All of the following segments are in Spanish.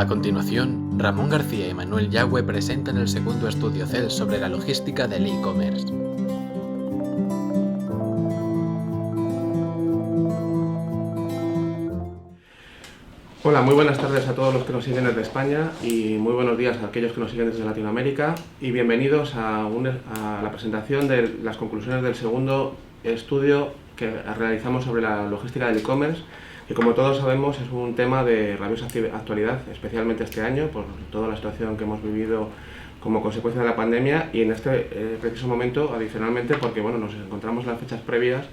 A continuación, Ramón García y Manuel Yagüe presentan el segundo estudio CEL sobre la logística del e-commerce. Hola, muy buenas tardes a todos los que nos siguen desde España y muy buenos días a aquellos que nos siguen desde Latinoamérica y bienvenidos a la presentación de las conclusiones del segundo estudio que realizamos sobre la logística del e-commerce, que como todos sabemos es un tema de rabiosa actualidad, especialmente este año por toda la situación que hemos vivido como consecuencia de la pandemia y en este preciso momento adicionalmente porque nos encontramos en las fechas previas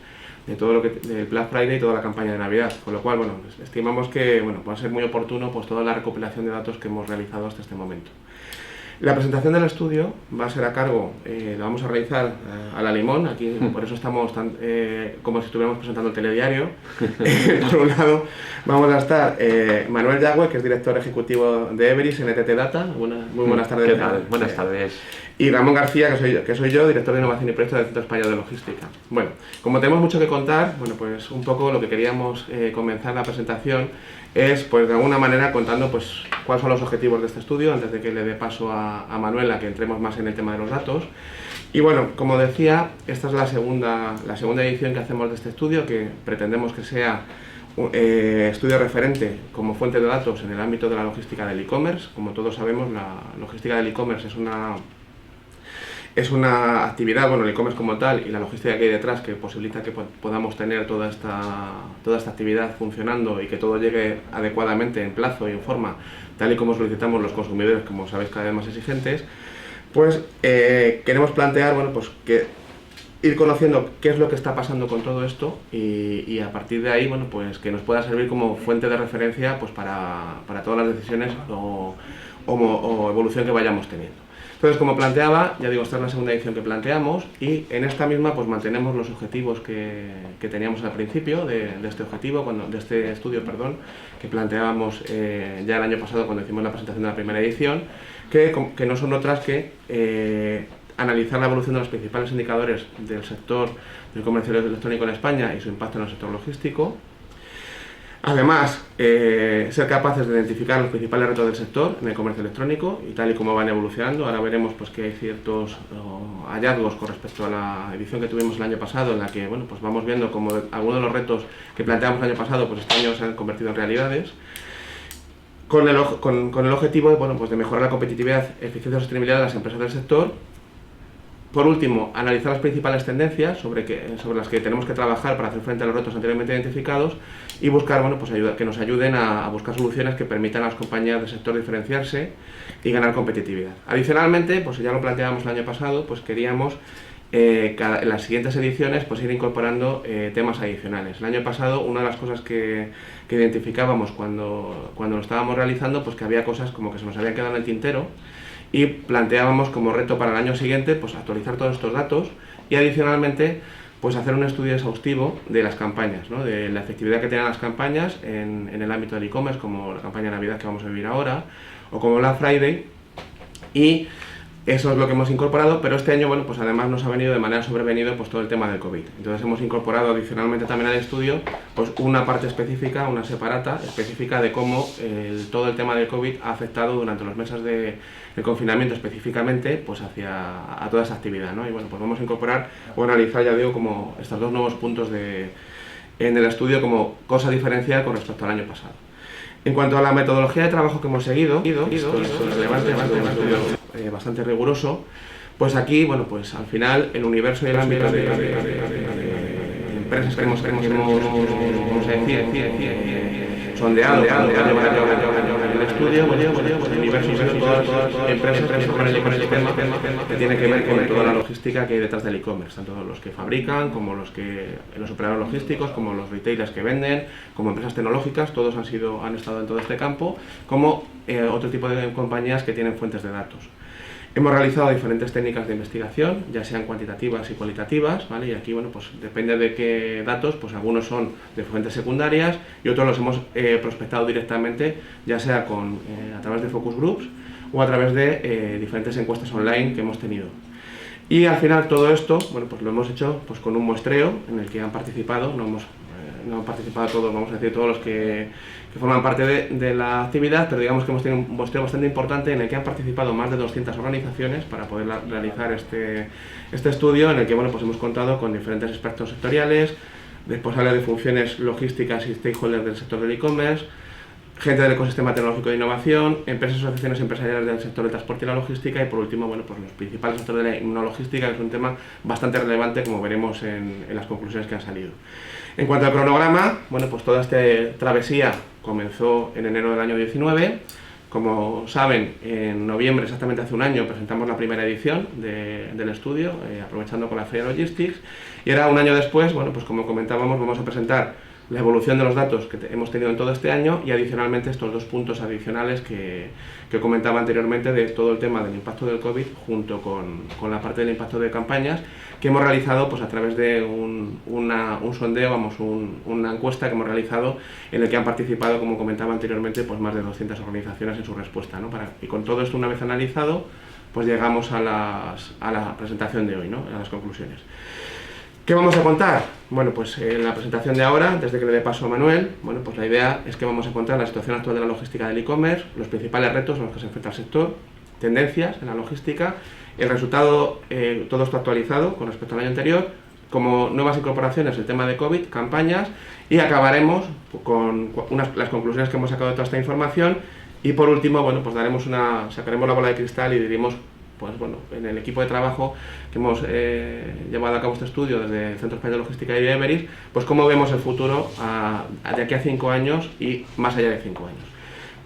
de todo lo que del Black Friday y toda la campaña de Navidad, con lo cual estimamos que va a ser muy oportuno toda la recopilación de datos que hemos realizado hasta este momento. La presentación del estudio va a ser a cargo, la vamos a realizar a la limón, aquí por eso estamos como si estuviéramos presentando el telediario. Por un lado vamos a estar Manuel Yagüe, que es director ejecutivo de Everis NTT Data. Muy buenas tardes. ¿Qué tal? Buenas tardes. Y Ramón García, que soy yo, director de Innovación y Proyectos del Centro Español de Logística. Bueno, como tenemos mucho que contar, pues un poco lo que queríamos comenzar la presentación es, de alguna manera, contando cuáles son los objetivos de este estudio, antes de que le dé paso a Manuela, que entremos más en el tema de los datos. Y como decía, esta es la segunda edición que hacemos de este estudio, que pretendemos que sea estudio referente como fuente de datos en el ámbito de la logística del e-commerce. Como todos sabemos, la logística del e-commerce es una actividad, el e-commerce como tal y la logística que hay detrás que posibilita que podamos tener toda esta actividad funcionando y que todo llegue adecuadamente en plazo y en forma, tal y como solicitamos los consumidores, como sabéis, cada vez más exigentes. Queremos plantear, que ir conociendo qué es lo que está pasando con todo esto y a partir de ahí, que nos pueda servir como fuente de referencia para todas las decisiones o evolución que vayamos teniendo. Entonces, como planteaba, ya digo, esta es la segunda edición que planteamos y en esta misma mantenemos los objetivos que teníamos al principio de este estudio, que planteábamos ya el año pasado cuando hicimos la presentación de la primera edición, que no son otras que analizar la evolución de los principales indicadores del sector del comercio electrónico en España y su impacto en el sector logístico. Además, ser capaces de identificar los principales retos del sector en el comercio electrónico y tal y como van evolucionando. Ahora veremos que hay ciertos hallazgos con respecto a la edición que tuvimos el año pasado, en la que vamos viendo cómo algunos de los retos que planteamos el año pasado este año se han convertido en realidades, con el objetivo de mejorar la competitividad, eficiencia y sostenibilidad de las empresas del sector. Por último, analizar las principales tendencias sobre las que tenemos que trabajar para hacer frente a los retos anteriormente identificados y buscar que nos ayuden a buscar soluciones que permitan a las compañías del sector diferenciarse y ganar competitividad. Adicionalmente, ya lo planteábamos el año pasado, queríamos en las siguientes ediciones ir incorporando temas adicionales. El año pasado, una de las cosas que identificábamos cuando lo estábamos realizando, que había cosas como que se nos habían quedado en el tintero, y planteábamos como reto para el año siguiente actualizar todos estos datos y adicionalmente hacer un estudio exhaustivo de las campañas, de la efectividad que tienen las campañas en el ámbito del e-commerce, como la campaña de Navidad que vamos a vivir ahora o como Black Friday, y eso es lo que hemos incorporado, pero este año además nos ha venido de manera sobrevenido todo el tema del COVID. Entonces hemos incorporado adicionalmente también al estudio una parte específica, una separata específica de cómo todo el tema del COVID ha afectado durante los meses de confinamiento específicamente a toda esa actividad, ¿no? Y vamos a incorporar o analizar, ya digo, como estos dos nuevos puntos en el estudio como cosa diferencial con respecto al año pasado. En cuanto a la metodología de trabajo que hemos seguido, bastante riguroso, aquí, al final, el universo y el ámbito de empresas que hemos sondeado el estudio, el universo de todas las empresas que forman el ecosistema que tiene que ver con toda la logística que hay detrás del e-commerce, tanto los que fabrican, como los operadores logísticos, como los retailers que venden, como empresas tecnológicas, todos han estado en todo este campo, como otro tipo de compañías que tienen fuentes de datos. Hemos realizado diferentes técnicas de investigación, ya sean cuantitativas y cualitativas, ¿vale? Y aquí, depende de qué datos, algunos son de fuentes secundarias y otros los hemos prospectado directamente, ya sea a través de focus groups o a través de diferentes encuestas online que hemos tenido. Y al final todo esto, lo hemos hecho con un muestreo en el que han participado, no no han participado todos, vamos a decir, todos los que forman parte de la actividad, pero digamos que hemos tenido un muestreo bastante importante en el que han participado más de 200 organizaciones para poder realizar este estudio, en el que bueno, pues hemos contado con diferentes expertos sectoriales, responsables de funciones logísticas y stakeholders del sector del e-commerce, gente del ecosistema tecnológico de innovación, empresas y asociaciones empresariales del sector del transporte y la logística, y por último, bueno, pues los principales sectores de la inmunologística, que es un tema bastante relevante, como veremos en las conclusiones que han salido. En cuanto al cronograma, bueno, pues toda esta travesía comenzó en enero del año 19. Como saben, en noviembre, exactamente hace un año, presentamos la primera edición del estudio, aprovechando con la Feria Logistics, y ahora, un año después, bueno, pues como comentábamos, vamos a presentar la evolución de los datos que hemos tenido en todo este año y adicionalmente estos dos puntos adicionales que comentaba anteriormente, de todo el tema del impacto del COVID junto con la parte del impacto de campañas que hemos realizado pues a través de un sondeo, vamos, una encuesta que hemos realizado en el que han participado, como comentaba anteriormente, pues más de 200 organizaciones en su respuesta, ¿no? Y con todo esto, una vez analizado, pues llegamos a la presentación de hoy, ¿no? A las conclusiones. ¿Qué vamos a contar? Bueno, pues en la presentación de ahora, desde que le dé paso a Manuel, bueno, pues la idea es que vamos a contar la situación actual de la logística del e-commerce, los principales retos a los que se enfrenta el sector, tendencias en la logística, el resultado, todo esto actualizado con respecto al año anterior, como nuevas incorporaciones, el tema de COVID, campañas, y acabaremos con las conclusiones que hemos sacado de toda esta información, y por último, bueno, pues sacaremos la bola de cristal y diremos, pues bueno, en el equipo de trabajo que hemos llevado a cabo este estudio desde el Centro Español de Logística y de Everis, pues cómo vemos el futuro de aquí a 5 años y más allá de 5 años.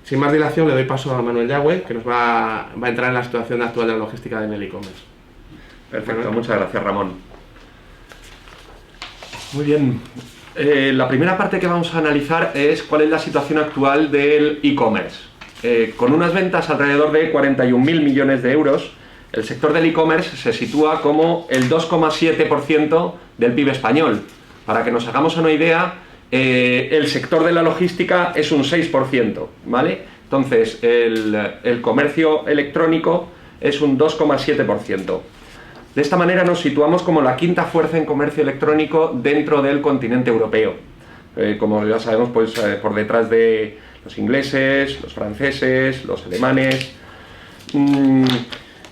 Sin más dilación, le doy paso a Manuel Yagüe, que nos va a entrar en la situación actual de la logística en el e-commerce. Perfecto, muchas gracias, Ramón. Muy bien. La primera parte que vamos a analizar es cuál es la situación actual del e-commerce. Con unas ventas alrededor de 41.000 millones de euros, el sector del e-commerce se sitúa como el 2,7% del PIB español. Para que nos hagamos una idea, el sector de la logística es un 6%, ¿vale? Entonces, el comercio electrónico es un 2,7%. De esta manera nos situamos como la quinta fuerza en comercio electrónico dentro del continente europeo. Como ya sabemos, pues por detrás de los ingleses, los franceses, los alemanes.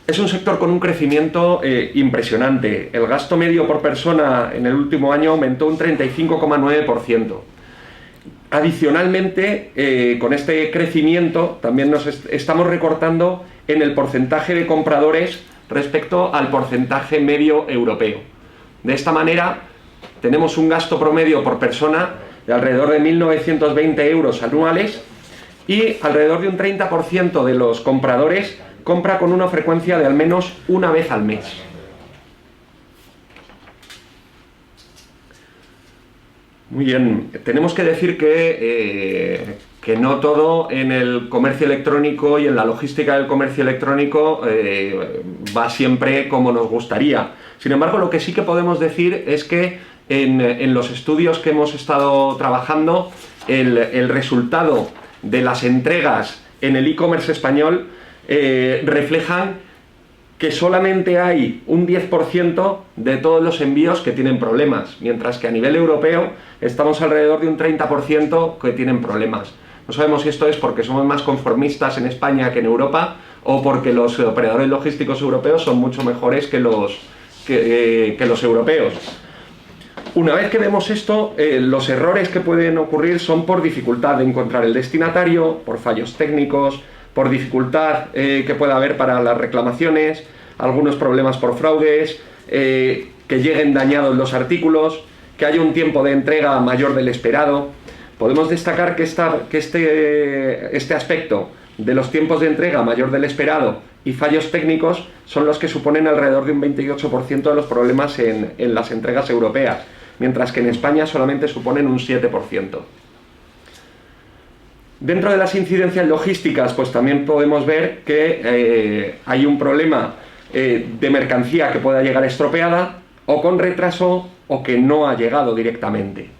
Es un sector con un crecimiento impresionante. El gasto medio por persona en el último año aumentó un 35,9%. Adicionalmente, con este crecimiento también nos estamos recortando en el porcentaje de compradores respecto al porcentaje medio europeo. De esta manera, tenemos un gasto promedio por persona de alrededor de 1.920 euros anuales y alrededor de un 30% de los compradores compra con una frecuencia de al menos una vez al mes. Muy bien, tenemos que decir que no todo en el comercio electrónico y en la logística del comercio electrónico va siempre como nos gustaría. Sin embargo, lo que sí que podemos decir es que en los estudios que hemos estado trabajando, el resultado de las entregas en el e-commerce español reflejan que solamente hay un 10% de todos los envíos que tienen problemas, mientras que a nivel europeo estamos alrededor de un 30% que tienen problemas. No sabemos si esto es porque somos más conformistas en España que en Europa o porque los operadores logísticos europeos son mucho mejores que los europeos. Una vez que vemos esto, los errores que pueden ocurrir son por dificultad de encontrar el destinatario, por fallos técnicos, por dificultad que pueda haber para las reclamaciones, algunos problemas por fraudes, que lleguen dañados los artículos, que haya un tiempo de entrega mayor del esperado. Podemos destacar que este aspecto de los tiempos de entrega mayor del esperado y fallos técnicos son los que suponen alrededor de un 28% de los problemas en las entregas europeas, mientras que en España solamente suponen un 7%. Dentro de las incidencias logísticas, pues también podemos ver que hay un problema de mercancía que pueda llegar estropeada o con retraso o que no ha llegado directamente.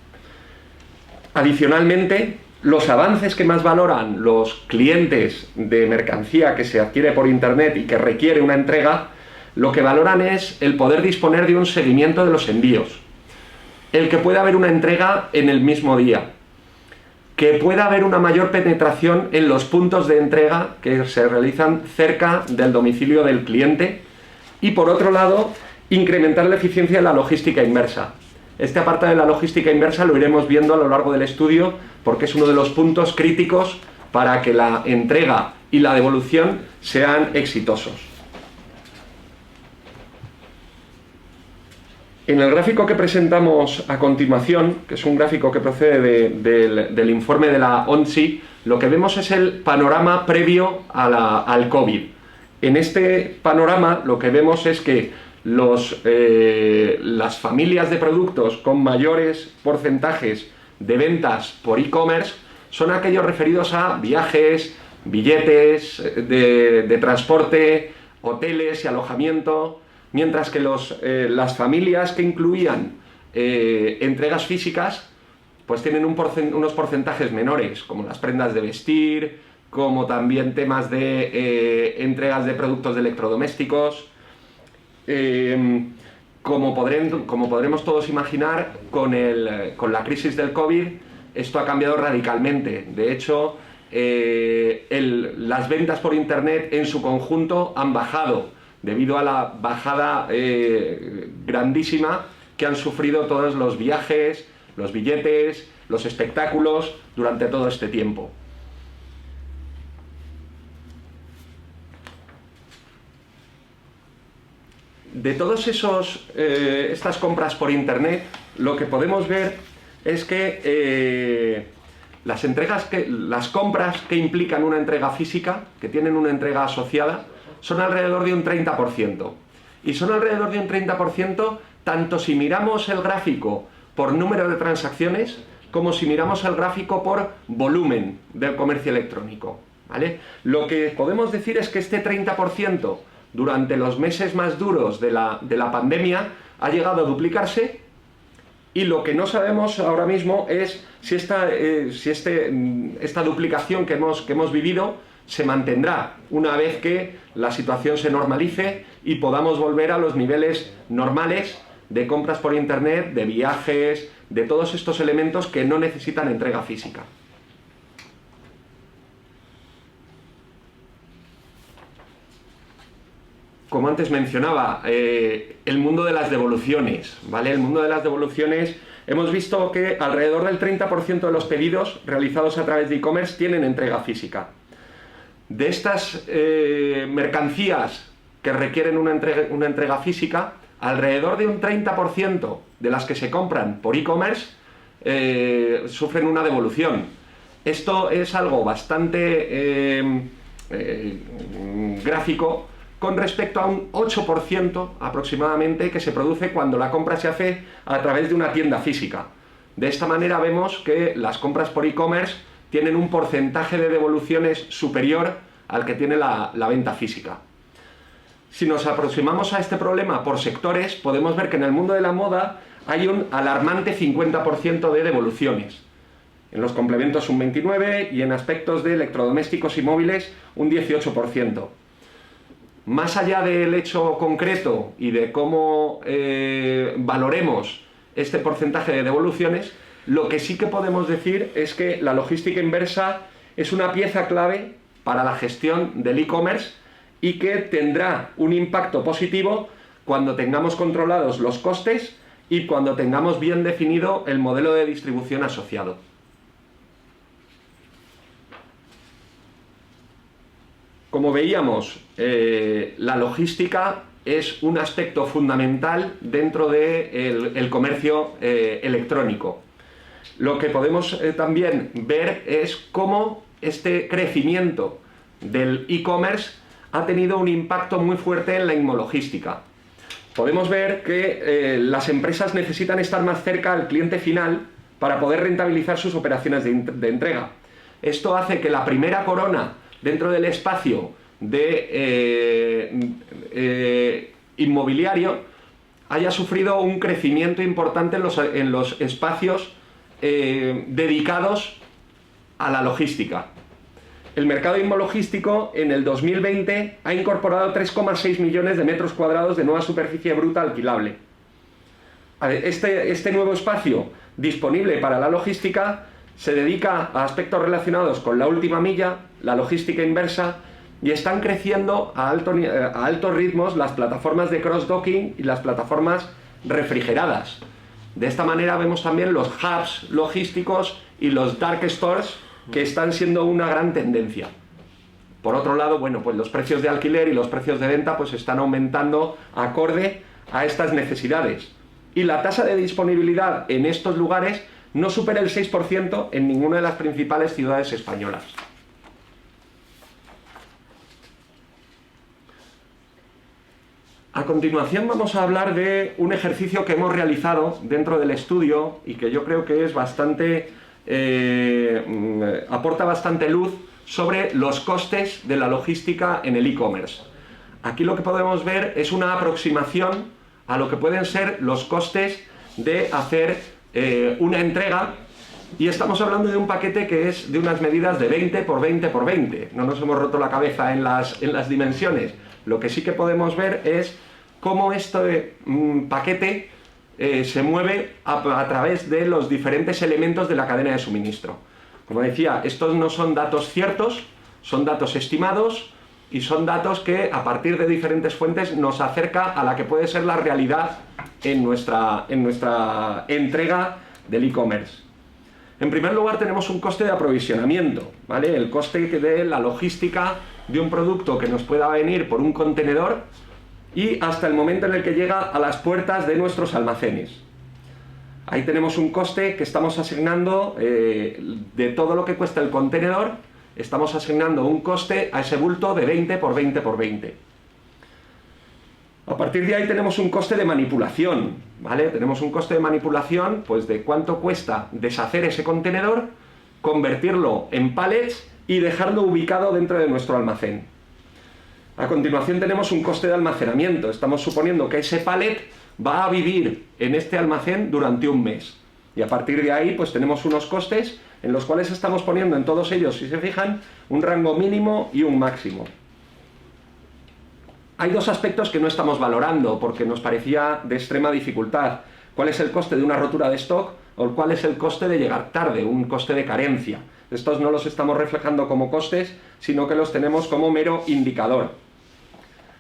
Adicionalmente, los avances que más valoran los clientes de mercancía que se adquiere por internet y que requiere una entrega, lo que valoran es el poder disponer de un seguimiento de los envíos. el que pueda haber una entrega en el mismo día, que pueda haber una mayor penetración en los puntos de entrega que se realizan cerca del domicilio del cliente y, por otro lado, incrementar la eficiencia de la logística inversa. Este apartado de la logística inversa lo iremos viendo a lo largo del estudio porque es uno de los puntos críticos para que la entrega y la devolución sean exitosos. En el gráfico que presentamos a continuación, que es un gráfico que procede del informe de la ONSI, lo que vemos es el panorama previo al COVID. En este panorama lo que vemos es que las familias de productos con mayores porcentajes de ventas por e-commerce son aquellos referidos a viajes, billetes de transporte, hoteles y alojamiento, mientras que las familias que incluían entregas físicas pues tienen unos porcentajes menores, como las prendas de vestir, como también temas de entregas de productos de electrodomésticos. Como podremos todos imaginar, con la crisis del COVID, esto ha cambiado radicalmente. De hecho, las ventas por Internet en su conjunto han bajado, debido a la bajada grandísima que han sufrido todos los viajes, los billetes, los espectáculos durante todo este tiempo. De todas estas compras por Internet, lo que podemos ver es que las compras que implican una entrega física, que tienen una entrega asociada, son alrededor de un 30%. Y son alrededor de un 30% tanto si miramos el gráfico por número de transacciones, como si miramos el gráfico por volumen del comercio electrónico, ¿vale? Lo que podemos decir es que este 30% durante los meses más duros de la pandemia ha llegado a duplicarse, y lo que no sabemos ahora mismo es si esta duplicación que hemos vivido se mantendrá una vez que la situación se normalice y podamos volver a los niveles normales de compras por Internet, de viajes, de todos estos elementos que no necesitan entrega física. Como antes mencionaba, el mundo de las devoluciones, ¿vale? El mundo de las devoluciones, hemos visto que alrededor del 30% de los pedidos realizados a través de e-commerce tienen entrega física. De estas mercancías que requieren una entrega física, alrededor de un 30% de las que se compran por e-commerce sufren una devolución. Esto es algo bastante gráfico con respecto a un 8% aproximadamente que se produce cuando la compra se hace a través de una tienda física. De esta manera vemos que las compras por e-commerce tienen un porcentaje de devoluciones superior al que tiene la venta física. Si nos aproximamos a este problema por sectores, podemos ver que en el mundo de la moda hay un alarmante 50% de devoluciones. En los complementos un 29% y en aspectos de electrodomésticos y móviles un 18%. Más allá del hecho concreto y de cómo valoremos este porcentaje de devoluciones, lo que sí que podemos decir es que la logística inversa es una pieza clave para la gestión del e-commerce y que tendrá un impacto positivo cuando tengamos controlados los costes y cuando tengamos bien definido el modelo de distribución asociado. Como veíamos, la logística es un aspecto fundamental dentro del comercio electrónico. Lo que podemos también ver es cómo este crecimiento del e-commerce ha tenido un impacto muy fuerte en la inmologística. Podemos ver que las empresas necesitan estar más cerca al cliente final para poder rentabilizar sus operaciones de entrega. Esto hace que la primera corona dentro del espacio inmobiliario haya sufrido un crecimiento importante en los espacios dedicados a la logística. El mercado inmologístico en el 2020 ha incorporado 3,6 millones de metros cuadrados de nueva superficie bruta alquilable. Este nuevo espacio disponible para la logística se dedica a aspectos relacionados con la última milla, la logística inversa, y están creciendo a altos ritmos las plataformas de cross-docking y las plataformas refrigeradas. De esta manera vemos también los hubs logísticos y los dark stores, que están siendo una gran tendencia. Por otro lado, bueno, pues los precios de alquiler y los precios de venta pues están aumentando acorde a estas necesidades. Y la tasa de disponibilidad en estos lugares no supera el 6% en ninguna de las principales ciudades españolas. A continuación vamos a hablar de un ejercicio que hemos realizado dentro del estudio y que yo creo que es bastante, aporta bastante luz sobre los costes de la logística en el e-commerce. Aquí lo que podemos ver es una aproximación a lo que pueden ser los costes de hacer una entrega, y estamos hablando de un paquete que es de unas medidas de 20 por 20 por 20. No nos hemos roto la cabeza en las dimensiones. Lo que sí que podemos ver es cómo este paquete se mueve a través de los diferentes elementos de la cadena de suministro. Como decía, estos no son datos ciertos, son datos estimados y son datos que a partir de diferentes fuentes nos acerca a la que puede ser la realidad en nuestra entrega del e-commerce. En primer lugar tenemos un coste de aprovisionamiento, ¿vale? El coste de la logística de un producto que nos pueda venir por un contenedor y hasta el momento en el que llega a las puertas de nuestros almacenes. Ahí tenemos un coste que estamos asignando de todo lo que cuesta el contenedor, estamos asignando un coste a ese bulto de 20 por 20 por 20. A partir de ahí tenemos un coste de manipulación, ¿vale? Tenemos un coste de manipulación, pues de cuánto cuesta deshacer ese contenedor, convertirlo en pallets y dejarlo ubicado dentro de nuestro almacén. A continuación tenemos un coste de almacenamiento. Estamos suponiendo que ese pallet va a vivir en este almacén durante un mes. Y a partir de ahí pues tenemos unos costes en los cuales estamos poniendo en todos ellos, si se fijan, un rango mínimo y un máximo. Hay dos aspectos que no estamos valorando porque nos parecía de extrema dificultad. ¿Cuál es el coste de una rotura de stock o cuál es el coste de llegar tarde, un coste de carencia? Estos no los estamos reflejando como costes, sino que los tenemos como mero indicador.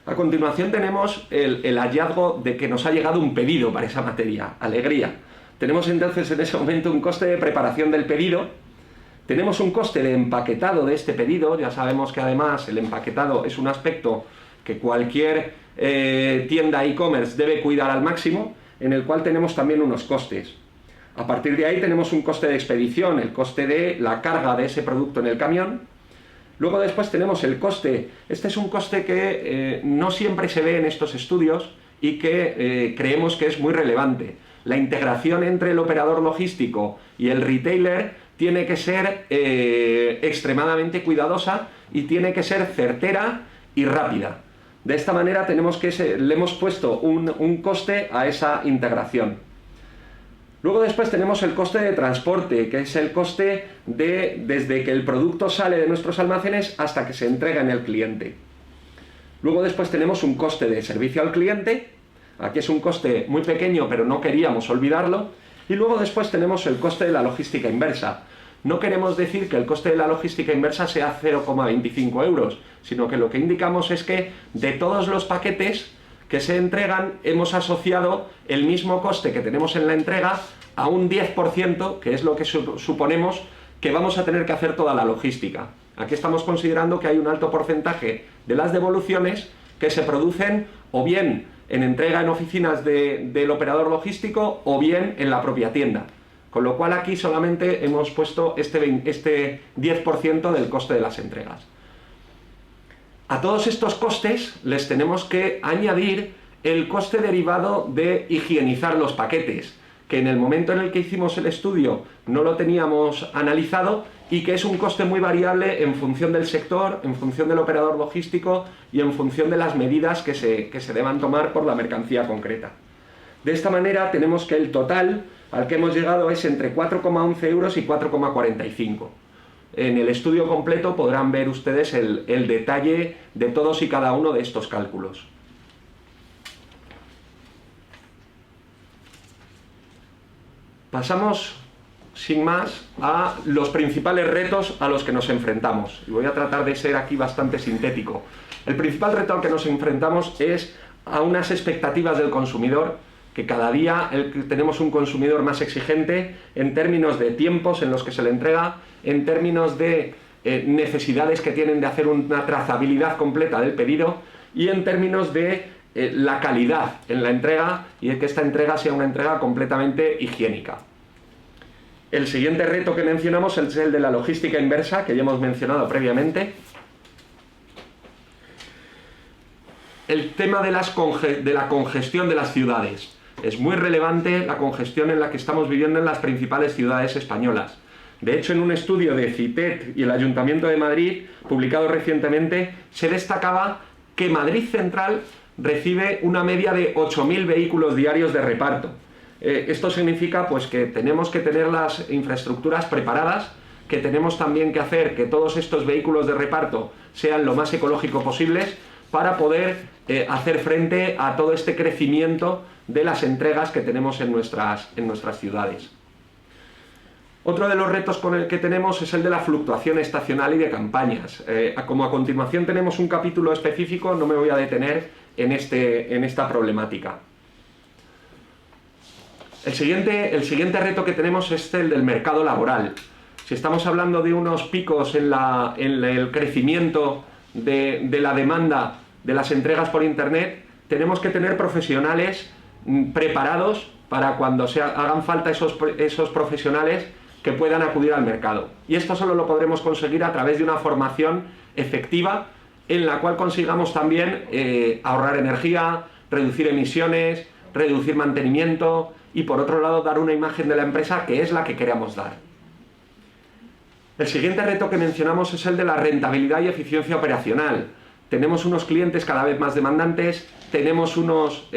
A continuación tenemos el hallazgo de que nos ha llegado un pedido para esa materia, alegría. Tenemos entonces en ese momento un coste de preparación del pedido, tenemos un coste de empaquetado de este pedido, ya sabemos que además el empaquetado es un aspecto que cualquier tienda e-commerce debe cuidar al máximo, en el cual tenemos también unos costes. A partir de ahí tenemos un coste de expedición, el coste de la carga de ese producto en el camión. Luego después tenemos el coste, este es un coste que no siempre se ve en estos estudios y que creemos que es muy relevante. La integración entre el operador logístico y el retailer tiene que ser extremadamente cuidadosa y tiene que ser certera y rápida. De esta manera le hemos puesto un coste a esa integración. Luego después tenemos el coste de transporte, que es el coste desde que el producto sale de nuestros almacenes hasta que se entrega en el cliente. Luego después tenemos un coste de servicio al cliente, aquí es un coste muy pequeño pero no queríamos olvidarlo. Y luego después tenemos el coste de la logística inversa. No queremos decir que el coste de la logística inversa sea 0,25 euros, sino que lo que indicamos es que de todos los paquetes que se entregan hemos asociado el mismo coste que tenemos en la entrega a un 10%, que es lo que suponemos que vamos a tener que hacer toda la logística. Aquí estamos considerando que hay un alto porcentaje de las devoluciones que se producen o bien en entrega en oficinas del operador logístico o bien en la propia tienda. Con lo cual aquí solamente hemos puesto este 10% del coste de las entregas. A todos estos costes les tenemos que añadir el coste derivado de higienizar los paquetes, que en el momento en el que hicimos el estudio no lo teníamos analizado y que es un coste muy variable en función del sector, en función del operador logístico y en función de las medidas que se deban tomar por la mercancía concreta. De esta manera tenemos que el total al que hemos llegado es entre 4,11 euros y 4,45. En el estudio completo podrán ver ustedes el detalle de todos y cada uno de estos cálculos. Pasamos, sin más, a los principales retos a los que nos enfrentamos. Y voy a tratar de ser aquí bastante sintético. El principal reto al que nos enfrentamos es a unas expectativas del consumidor, que cada día tenemos un consumidor más exigente en términos de tiempos en los que se le entrega, en términos de necesidades que tienen de hacer una trazabilidad completa del pedido y en términos de la calidad en la entrega y de que esta entrega sea una entrega completamente higiénica. El siguiente reto que mencionamos es el de la logística inversa, que ya hemos mencionado previamente. El tema de la congestión de las ciudades. Es muy relevante la congestión en la que estamos viviendo en las principales ciudades españolas. De hecho, en un estudio de CITET y el Ayuntamiento de Madrid, publicado recientemente, se destacaba que Madrid Central recibe una media de 8.000 vehículos diarios de reparto. Esto significa pues, que tenemos que tener las infraestructuras preparadas, que tenemos también que hacer que todos estos vehículos de reparto sean lo más ecológico posibles para poder hacer frente a todo este crecimiento de las entregas que tenemos en nuestras ciudades. Otro de los retos con el que tenemos es el de la fluctuación estacional y de campañas. Como a continuación tenemos un capítulo específico, no me voy a detener en esta problemática. El siguiente reto que tenemos es el del mercado laboral. Si estamos hablando de unos picos en el crecimiento de la demanda de las entregas por Internet, tenemos que tener profesionales preparados para cuando hagan falta esos profesionales que puedan acudir al mercado. Y esto solo lo podremos conseguir a través de una formación efectiva en la cual consigamos también ahorrar energía, reducir emisiones, reducir mantenimiento y por otro lado dar una imagen de la empresa que es la que queramos dar. El siguiente reto que mencionamos es el de la rentabilidad y eficiencia operacional. Tenemos unos clientes cada vez más demandantes, tenemos unos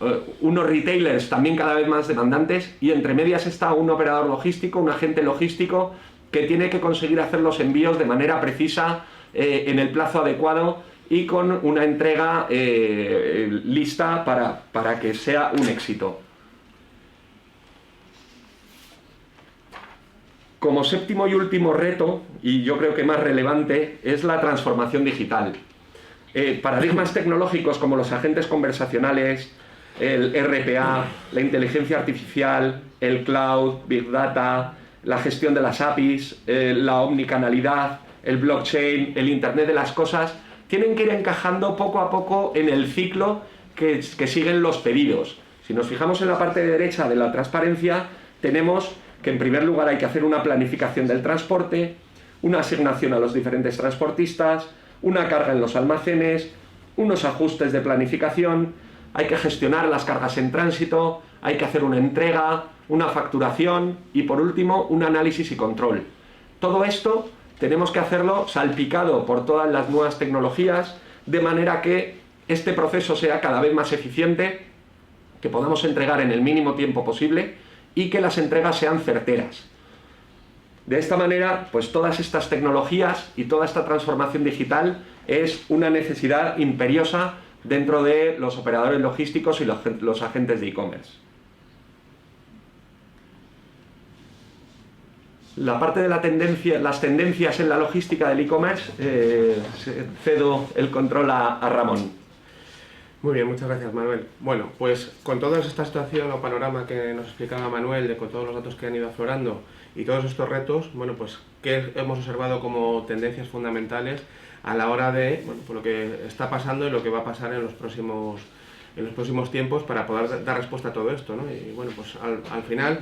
retailers también cada vez más demandantes y entre medias está un operador logístico, un agente logístico que tiene que conseguir hacer los envíos de manera precisa, en el plazo adecuado y con una entrega lista para que sea un éxito. Como séptimo y último reto, y yo creo que más relevante, es la transformación digital. Paradigmas tecnológicos como los agentes conversacionales, el RPA, la inteligencia artificial, el cloud, Big Data, la gestión de las APIs, la omnicanalidad, el blockchain, el Internet de las cosas, tienen que ir encajando poco a poco en el ciclo que siguen los pedidos. Si nos fijamos en la parte de derecha de la transparencia, tenemos que en primer lugar hay que hacer una planificación del transporte, una asignación a los diferentes transportistas, una carga en los almacenes, unos ajustes de planificación, hay que gestionar las cargas en tránsito, hay que hacer una entrega, una facturación y por último un análisis y control. Todo esto tenemos que hacerlo salpicado por todas las nuevas tecnologías de manera que este proceso sea cada vez más eficiente, que podamos entregar en el mínimo tiempo posible y que las entregas sean certeras. De esta manera, pues todas estas tecnologías y toda esta transformación digital es una necesidad imperiosa dentro de los operadores logísticos y los agentes de e-commerce. La parte de las tendencias en la logística del e-commerce, cedo el control a Ramón. Muy bien, muchas gracias, Manuel. Bueno, pues con toda esta situación o panorama que nos explicaba Manuel, con todos los datos que han ido aflorando y todos estos retos, bueno, pues ¿qué hemos observado como tendencias fundamentales a la hora de, bueno, pues lo que está pasando y lo que va a pasar en los próximos tiempos para poder dar respuesta a todo esto, ¿no? Y bueno, pues al final,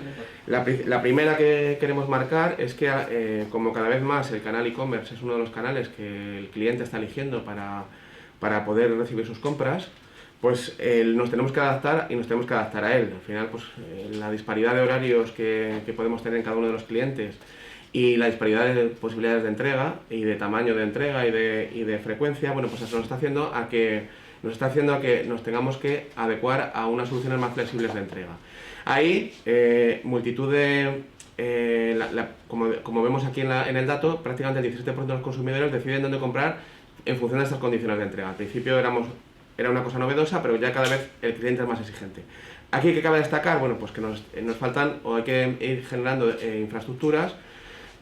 la primera que queremos marcar es que como cada vez más el canal e-commerce es uno de los canales que el cliente está eligiendo para poder recibir sus compras, pues nos tenemos que adaptar y nos tenemos que adaptar a él. Al final, pues la disparidad de horarios que podemos tener en cada uno de los clientes y la disparidad de posibilidades de entrega y de tamaño de entrega y de frecuencia, bueno, pues eso nos está haciendo a que nos tengamos que adecuar a unas soluciones más flexibles de entrega. Ahí, multitud de... como vemos aquí en el dato, prácticamente el 17% de los consumidores deciden dónde comprar en función de estas condiciones de entrega. Al principio era una cosa novedosa, pero ya cada vez el cliente es más exigente. Aquí que cabe destacar, bueno, pues que nos faltan, o hay que ir generando infraestructuras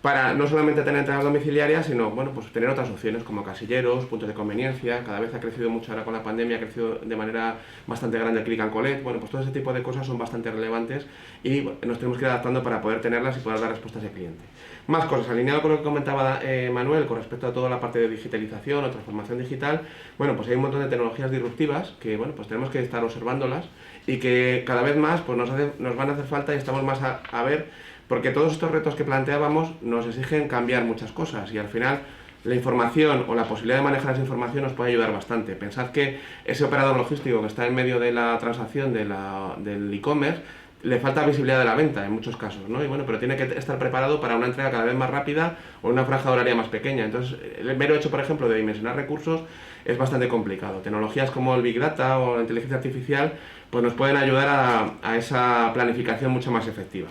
para no solamente tener entregas domiciliarias, sino bueno, pues tener otras opciones como casilleros, puntos de conveniencia. Cada vez ha crecido mucho ahora con la pandemia, ha crecido de manera bastante grande el click and collect. Bueno, pues todo ese tipo de cosas son bastante relevantes y nos tenemos que ir adaptando para poder tenerlas y poder dar respuestas al cliente. Más cosas, alineado con lo que comentaba Manuel con respecto a toda la parte de digitalización o transformación digital. Bueno, pues hay un montón de tecnologías disruptivas que bueno, pues tenemos que estar observándolas y que cada vez más pues nos van a hacer falta y estamos más a ver, porque todos estos retos que planteábamos nos exigen cambiar muchas cosas y al final la información o la posibilidad de manejar esa información nos puede ayudar bastante. Pensad que ese operador logístico que está en medio de la transacción del e-commerce le falta visibilidad de la venta en muchos casos, ¿no? Y bueno, pero tiene que estar preparado para una entrega cada vez más rápida o una franja horaria más pequeña. Entonces, el mero hecho, por ejemplo, de dimensionar recursos es bastante complicado. Tecnologías como el Big Data o la inteligencia artificial pues nos pueden ayudar a esa planificación mucho más efectiva.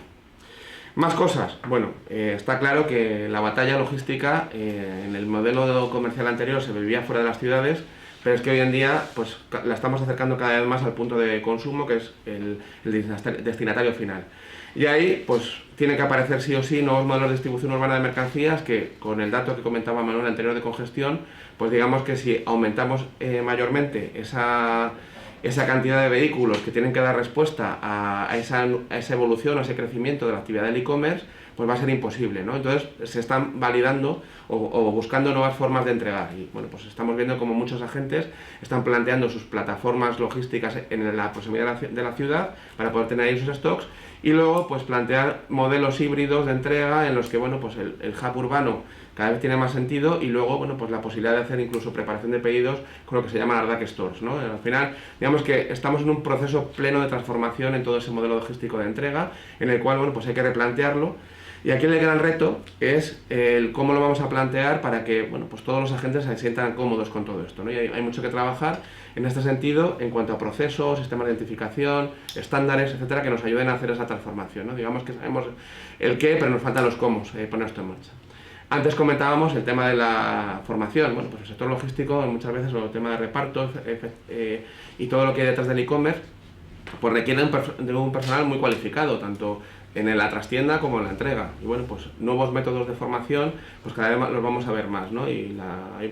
Más cosas. Bueno, está claro que la batalla logística en el modelo comercial anterior se vivía fuera de las ciudades, pero es que hoy en día pues la estamos acercando cada vez más al punto de consumo, que es el destinatario final. Y ahí pues tiene que aparecer sí o sí nuevos modelos de distribución urbana de mercancías que, con el dato que comentaba Manuel anterior de congestión, pues digamos que si aumentamos mayormente esa cantidad de vehículos que tienen que dar respuesta a esa evolución, a ese crecimiento de la actividad del e-commerce, pues va a ser imposible, ¿no? Entonces se están validando o buscando nuevas formas de entregar y bueno, pues estamos viendo como muchos agentes están planteando sus plataformas logísticas en la proximidad de la ciudad para poder tener ahí sus stocks y luego pues plantear modelos híbridos de entrega en los que bueno, pues el hub urbano cada vez tiene más sentido y luego bueno, pues la posibilidad de hacer incluso preparación de pedidos con lo que se llama las dark stores, ¿no? Al final digamos que estamos en un proceso pleno de transformación en todo ese modelo logístico de entrega en el cual bueno, pues hay que replantearlo. Y aquí el gran reto es el cómo lo vamos a plantear para que bueno, pues todos los agentes se sientan cómodos con todo esto, ¿no? Y hay mucho que trabajar en este sentido en cuanto a procesos, sistemas de identificación, estándares, etcétera, que nos ayuden a hacer esa transformación, ¿no? Digamos que sabemos el qué, pero nos faltan los cómo, poner esto en marcha. Antes comentábamos el tema de la formación. Bueno, pues el sector logístico muchas veces, o el tema de reparto y todo lo que hay detrás del e-commerce, pues requiere de un personal muy cualificado, tanto en la trastienda como en la entrega. Y bueno, pues nuevos métodos de formación, pues cada vez los vamos a ver más, ¿no? Y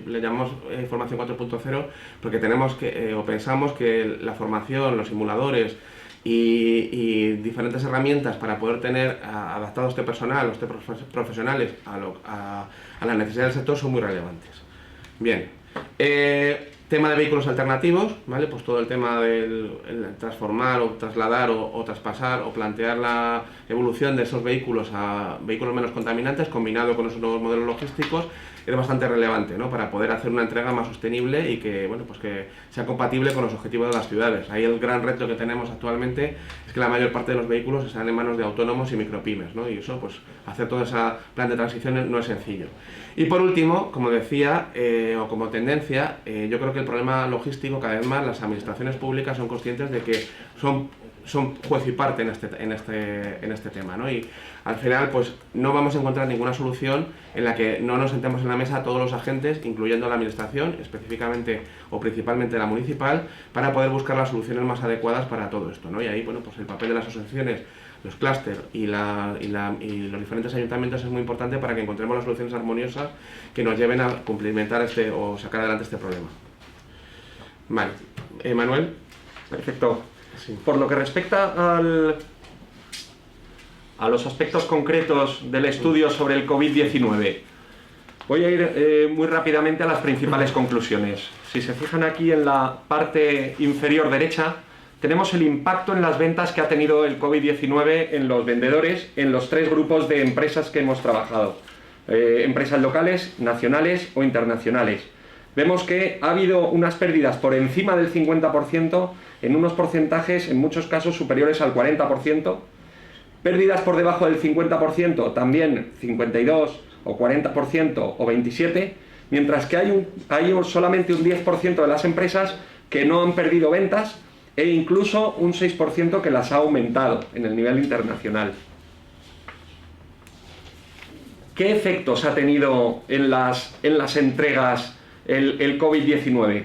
le llamamos formación 4.0 porque tenemos que, o pensamos que la formación, los simuladores y diferentes herramientas para poder tener adaptado este personal, este profesionales a las necesidades del sector son muy relevantes. Bien. Tema de vehículos alternativos, ¿vale? Pues todo el tema del transformar o trasladar o traspasar o plantear la evolución de esos vehículos a vehículos menos contaminantes combinado con esos nuevos modelos logísticos es bastante relevante, ¿no? Para poder hacer una entrega más sostenible y que, bueno, pues que sea compatible con los objetivos de las ciudades. Ahí el gran reto que tenemos actualmente es que la mayor parte de los vehículos están en manos de autónomos y micropymes, ¿no? Y eso, pues hacer todo ese plan de transición no es sencillo. Y por último, como decía, o como tendencia, yo creo que el problema logístico, cada vez más las administraciones públicas son conscientes de que son juez y parte en este tema, ¿no? Y al final pues no vamos a encontrar ninguna solución en la que no nos sentemos en la mesa todos los agentes, incluyendo la administración, específicamente o principalmente la municipal, para poder buscar las soluciones más adecuadas para todo esto, ¿no? Y ahí, bueno, pues el papel de las asociaciones, los clústeres y los diferentes ayuntamientos es muy importante para que encontremos las soluciones armoniosas que nos lleven a cumplimentar o sacar adelante este problema. Vale, Manuel. Perfecto. Sí. Por lo que respecta a los aspectos concretos del estudio sobre el COVID-19, voy a ir muy rápidamente a las principales conclusiones. Si se fijan aquí en la parte inferior derecha, tenemos el impacto en las ventas que ha tenido el COVID-19 en los vendedores en los tres grupos de empresas que hemos trabajado. Empresas locales, nacionales o internacionales. Vemos que ha habido unas pérdidas por encima del 50%, en unos porcentajes en muchos casos superiores al 40%, pérdidas por debajo del 50%, también 52 o 40% o 27%, mientras que hay solamente un 10% de las empresas que no han perdido ventas e incluso un 6% que las ha aumentado en el nivel internacional. ¿Qué efectos ha tenido en las entregas el COVID-19?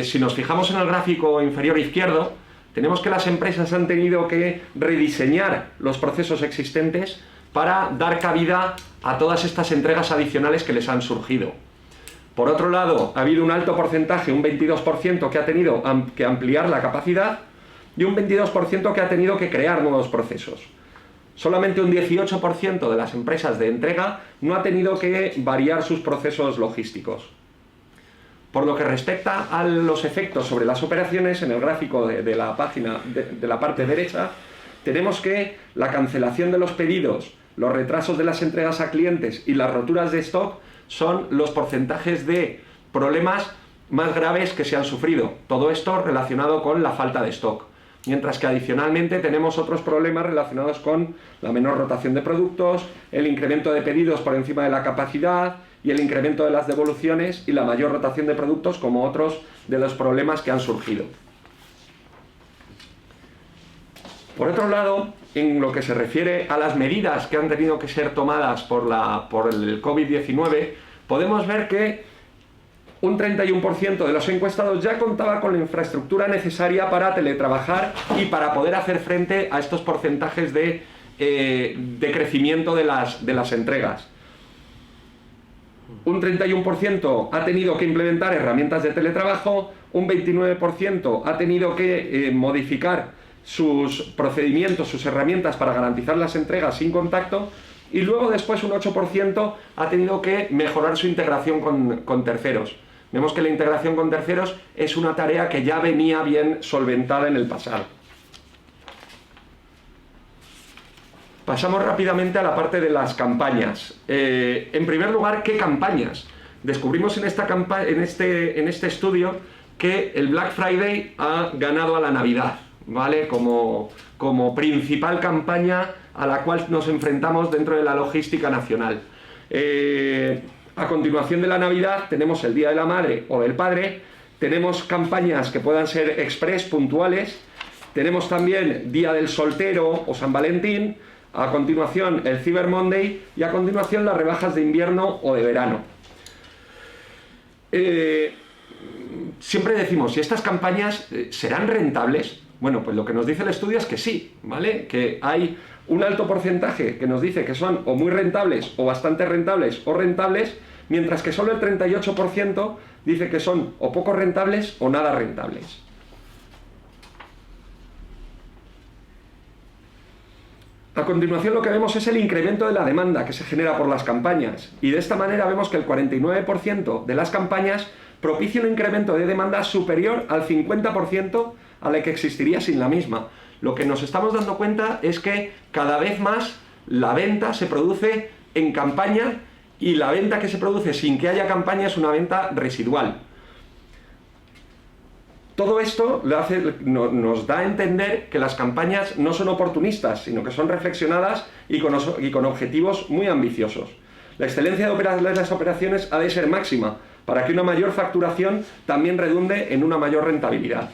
Si nos fijamos en el gráfico inferior izquierdo, Tenemos que las empresas han tenido que rediseñar los procesos existentes para dar cabida a todas estas entregas adicionales que les han surgido. Por otro lado, ha habido un alto porcentaje, un 22%, que ha tenido que ampliar la capacidad y un 22% que ha tenido que crear nuevos procesos. Solamente un 18% de las empresas de entrega no ha tenido que variar sus procesos logísticos. Por lo que respecta a los efectos sobre las operaciones, en el gráfico de la página de la parte derecha, tenemos que la cancelación de los pedidos, los retrasos de las entregas a clientes y las roturas de stock son los porcentajes de problemas más graves que se han sufrido. Todo esto relacionado con la falta de stock. Mientras que adicionalmente tenemos otros problemas relacionados con la menor rotación de productos, el incremento de pedidos por encima de la capacidad y el incremento de las devoluciones y la mayor rotación de productos como otros de los problemas que han surgido. Por otro lado, en lo que se refiere a las medidas que han tenido que ser tomadas por el COVID-19, podemos ver que un 31% de los encuestados ya contaba con la infraestructura necesaria para teletrabajar y para poder hacer frente a estos porcentajes de crecimiento de las entregas. Un 31% ha tenido que implementar herramientas de teletrabajo, un 29% ha tenido que modificar sus procedimientos, sus herramientas para garantizar las entregas sin contacto, y luego después un 8% ha tenido que mejorar su integración con terceros. Vemos que la integración con terceros es una tarea que ya venía bien solventada en el pasado. Pasamos rápidamente a la parte de las campañas. En primer lugar, ¿qué campañas? Descubrimos en este estudio que el Black Friday ha ganado a la Navidad, ¿vale? Como principal campaña a la cual nos enfrentamos dentro de la logística nacional. A continuación de la Navidad tenemos el Día de la Madre o del Padre, tenemos campañas que puedan ser express, puntuales, tenemos también Día del Soltero o San Valentín, a continuación el Cyber Monday y a continuación las rebajas de invierno o de verano. Siempre decimos, ¿y estas campañas serán rentables? Bueno, pues lo que nos dice el estudio es que sí, ¿vale? Que hay un alto porcentaje que nos dice que son o muy rentables o bastante rentables o rentables, mientras que solo el 38% dice que son o poco rentables o nada rentables. A continuación lo que vemos es el incremento de la demanda que se genera por las campañas, y de esta manera vemos que el 49% de las campañas propicia un incremento de demanda superior al 50% a la que existiría sin la misma. Lo que nos estamos dando cuenta es que cada vez más la venta se produce en campaña, y la venta que se produce sin que haya campaña es una venta residual. Todo esto nos da a entender que las campañas no son oportunistas, sino que son reflexionadas y con objetivos muy ambiciosos. La excelencia de las operaciones ha de ser máxima para que una mayor facturación también redunde en una mayor rentabilidad.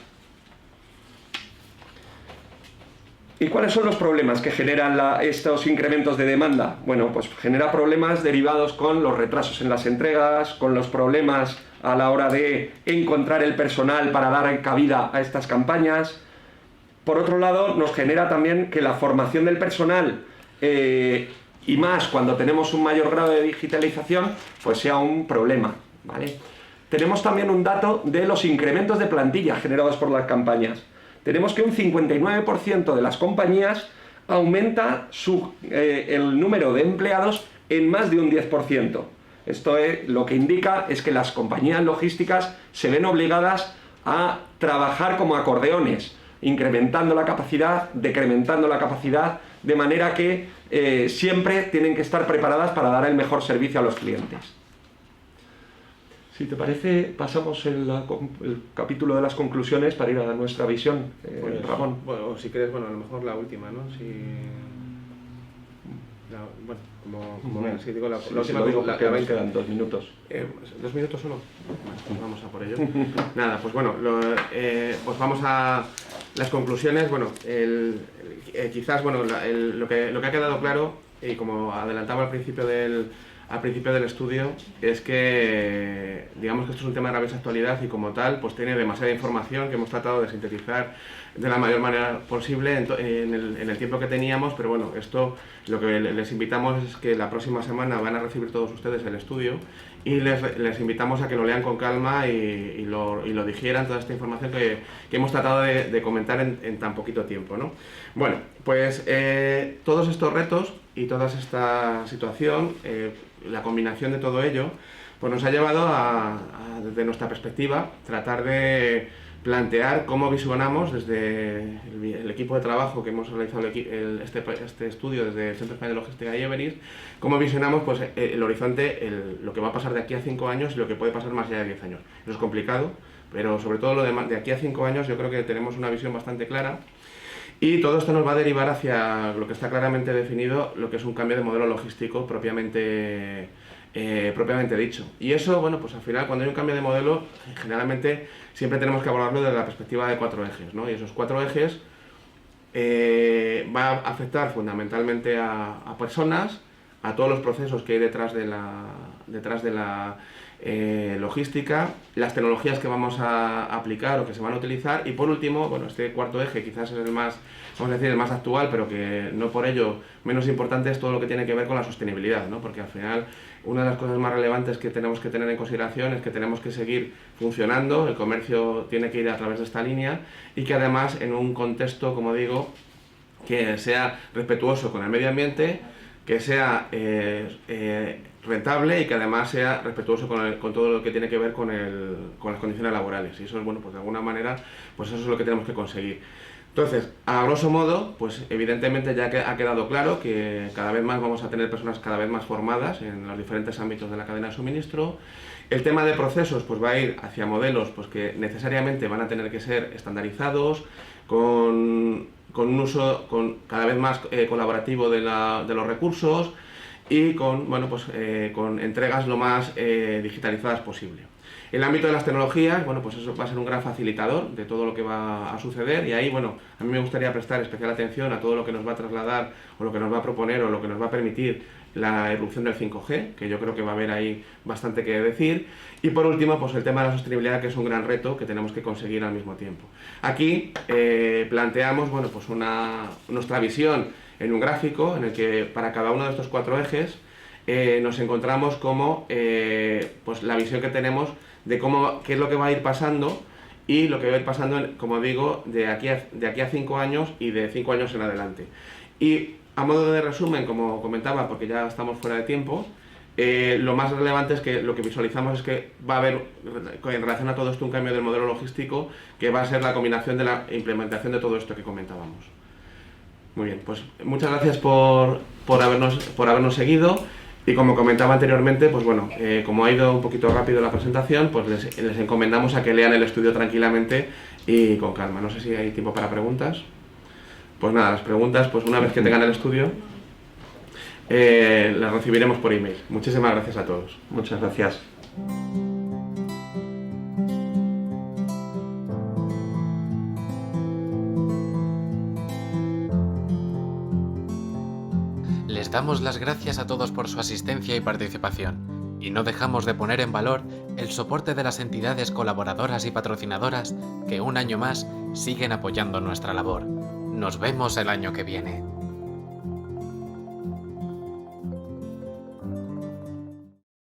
¿Y cuáles son los problemas que generan estos incrementos de demanda? Bueno, pues genera problemas derivados con los retrasos en las entregas, con los problemas a la hora de encontrar el personal para dar cabida a estas campañas. Por otro lado, nos genera también que la formación del personal, y más cuando tenemos un mayor grado de digitalización, pues sea un problema, ¿vale? Tenemos también un dato de los incrementos de plantilla generados por las campañas. Tenemos que un 59% de las compañías aumenta el número de empleados en más de un 10%. Esto lo que indica es que las compañías logísticas se ven obligadas a trabajar como acordeones, incrementando la capacidad, decrementando la capacidad, de manera que siempre tienen que estar preparadas para dar el mejor servicio a los clientes. Si te parece, pasamos el capítulo de las conclusiones para ir a nuestra visión, pues, Ramón. Bueno, si quieres, bueno, a lo mejor la última, ¿no? Bueno, como veas, si digo la última, lo digo porque nos quedan 2 minutos. 2 minutos solo. Pues vamos a por ello. Nada, pues bueno, pues vamos a las conclusiones. Bueno, quizás, bueno, lo que ha quedado claro, y como adelantaba al principio al principio del estudio es que, digamos que esto es un tema de rabiosa actualidad y como tal, pues tiene demasiada información que hemos tratado de sintetizar de la mayor manera posible en el tiempo que teníamos, pero bueno, esto lo que les invitamos es que la próxima semana van a recibir todos ustedes el estudio y les invitamos a que lo lean con calma y lo digieran, toda esta información que hemos tratado de comentar en tan poquito tiempo, ¿no? Bueno, pues todos estos retos y toda esta situación, la combinación de todo ello, pues nos ha llevado desde nuestra perspectiva, tratar de plantear cómo visionamos desde el equipo de trabajo que hemos realizado este estudio desde el Centro Español de Logística y Everis, cómo visionamos pues, el horizonte, lo que va a pasar de aquí a 5 años y lo que puede pasar más allá de 10 años. Eso es complicado, pero sobre todo lo de aquí a 5 años yo creo que tenemos una visión bastante clara. Y todo esto nos va a derivar hacia lo que está claramente definido, lo que es un cambio de modelo logístico propiamente dicho. Y eso, bueno, pues al final cuando hay un cambio de modelo, generalmente siempre tenemos que abordarlo desde la perspectiva de 4 ejes, ¿no? Y esos 4 ejes va a afectar fundamentalmente a personas, a todos los procesos que hay detrás de la logística, las tecnologías que vamos a aplicar o que se van a utilizar y por último, bueno, este cuarto eje quizás es el más, vamos a decir, el más actual, pero que no por ello menos importante es todo lo que tiene que ver con la sostenibilidad, ¿no? Porque al final una de las cosas más relevantes que tenemos que tener en consideración es que tenemos que seguir funcionando, el comercio tiene que ir a través de esta línea y que además en un contexto, como digo, que sea respetuoso con el medio ambiente, que sea rentable y que además sea respetuoso con todo lo que tiene que ver con las condiciones laborales. Y eso es, bueno, pues de alguna manera, pues eso es lo que tenemos que conseguir. Entonces, a grosso modo, pues evidentemente ya ha quedado claro que cada vez más vamos a tener personas cada vez más formadas en los diferentes ámbitos de la cadena de suministro. El tema de procesos pues va a ir hacia modelos pues, que necesariamente van a tener que ser estandarizados, con un uso cada vez más colaborativo de los recursos y con entregas lo más digitalizadas posible. En el ámbito de las tecnologías, bueno, pues eso va a ser un gran facilitador de todo lo que va a suceder y ahí, bueno, a mí me gustaría prestar especial atención a todo lo que nos va a trasladar o lo que nos va a proponer o lo que nos va a permitir la irrupción del 5G, que yo creo que va a haber ahí bastante que decir. Y por último, pues el tema de la sostenibilidad, que es un gran reto que tenemos que conseguir al mismo tiempo. Aquí planteamos, bueno, pues nuestra visión en un gráfico en el que para cada uno de estos 4 ejes nos encontramos como pues la visión que tenemos de qué es lo que va a ir pasando y lo que va a ir pasando, como digo, de aquí a 5 años y de 5 años en adelante. Y a modo de resumen, como comentaba, porque ya estamos fuera de tiempo, lo más relevante es que lo que visualizamos es que va a haber, en relación a todo esto, un cambio del modelo logístico que va a ser la combinación de la implementación de todo esto que comentábamos. Muy bien, pues muchas gracias por habernos seguido. Y como comentaba anteriormente, pues bueno, como ha ido un poquito rápido la presentación, pues les encomendamos a que lean el estudio tranquilamente y con calma. No sé si hay tiempo para preguntas. Pues nada, las preguntas, pues una vez que tengan el estudio, las recibiremos por email. Muchísimas gracias a todos. Muchas gracias. Les damos las gracias a todos por su asistencia y participación, y no dejamos de poner en valor el soporte de las entidades colaboradoras y patrocinadoras que un año más siguen apoyando nuestra labor. Nos vemos el año que viene.